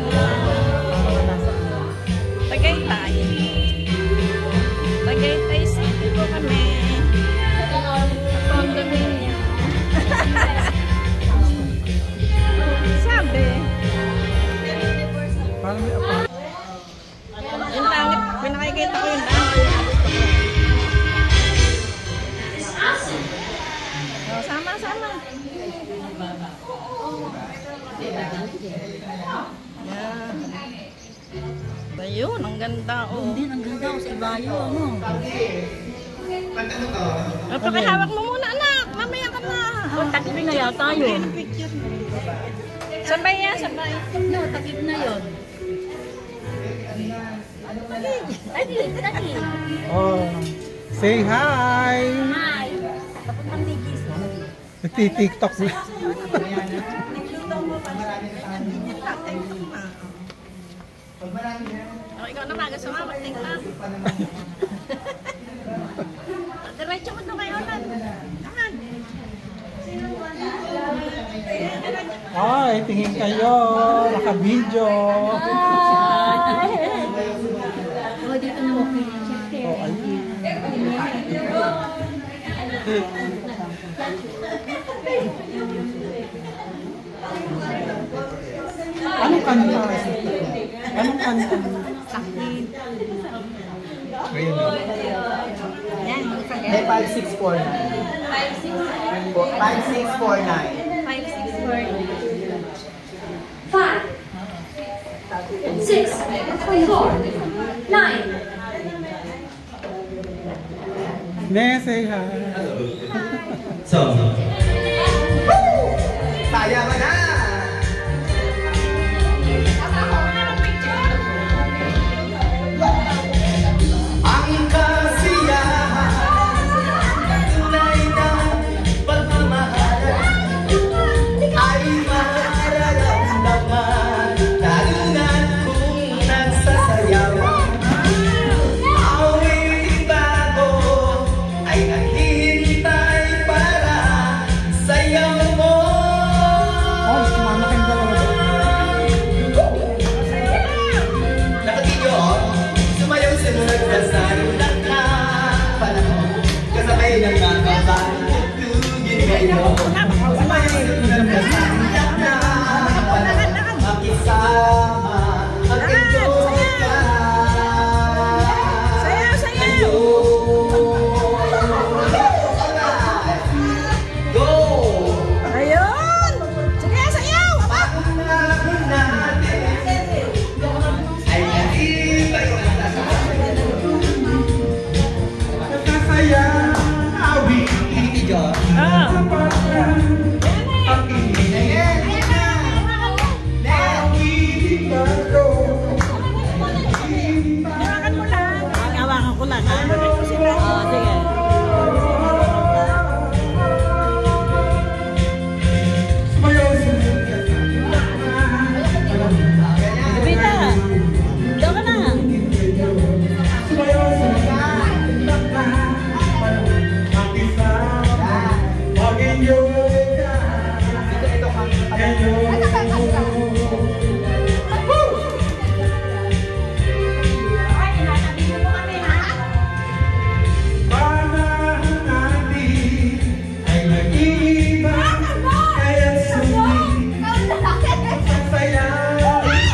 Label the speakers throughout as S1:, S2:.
S1: mga Tagaytay. Tagaytay City po kami. Condominium. Sabi. Yung langit, pinakikita ko yung langit. Sama-sama. Yan. Ayun, ang ganda oh.
S2: Hindi, ang ganda oh, sa Ibayo, ano?
S1: Pakihawak mo muna anak, mamaya ka na.
S2: Oh, takip na yata yun.
S1: Sabay yan, sabay.
S2: No, takip na yun. Ay, takip.
S3: Oh, say hi!
S2: Hi! Papuntang Digis.
S3: Nagti-tiktok na.
S1: Oh, ikaw na magas mo, mag-tiktok. Diretso mo ito kayo na. Tahan.
S3: Ay, tingin kayo. Naka-video.
S2: Oh, dito na walking.
S3: Oh, ayun. Anong kanta? Anong kanta?
S2: Sakit.
S1: Yan,
S4: May 5649. 5649.
S2: 5, 6, 4, 9.
S3: Ne, say hi.
S4: So, saya mo na! Ang kasiyahan, tunay na pagmamahalan ay mararamdaman, lalo na kung nagsasayawan. Awiting bago ay naghihintay para sayaw mo.
S3: Oh, sumama kayong dalawa.
S4: Nakatidyo, sumayaw-sunod ka sa lulat na panahon. Kasabay ng mga batutugin ngayon. Sumayaw-sunod ka sa lulat na panahon. Makisama, mag-enjoy ka.
S1: sayaw, sayaw.
S4: Go!
S1: Ayun. Sige, sayaw.
S4: Panahon natin ay nalibay ka na sa nakasaya, awitin.
S1: Ah.
S4: Ang inayay na awitin bago.
S1: Hawakan mo lang. Hawakan ko lang. Hawakan ko sila. Oh, sige.
S3: Sumayaw-sunod ka sa lulat na panahon.
S1: Bita. Daw ka na.
S3: Sumayaw-sunod ka sa lulat na panahon. Makisama, mag-enjoy ka. Enjoy. Panahon natin ay nag-iiba, kaya't sulit masaya,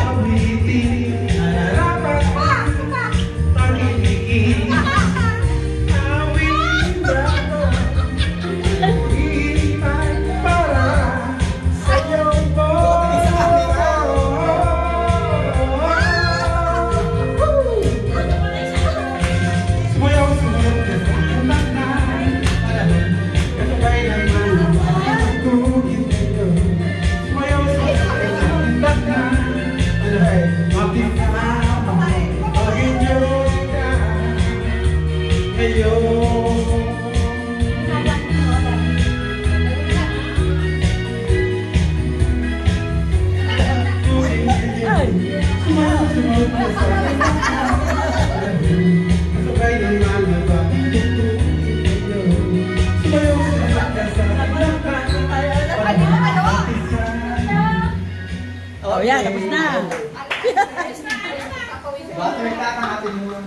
S3: awitin, nararapat, pag-ibigin. Awitin bago, hintay para sayaw mo. Sumayaw-sunod ka sa lulat na panahon. Kasabay ng mga batutugin ngayon. Sumayaw-sunod ka sa lulat na panahon. Makisama, mag-enjoy ka ngayon. Sumayaw-sunod ka sa lulat na panahon. Kasabay ng mga batutugin ngayon. Sumayaw-sunod ka sa lulat na panahon. Makisama,
S1: Oh, yan, tapos na.
S4: Butter ka, hanapin mo.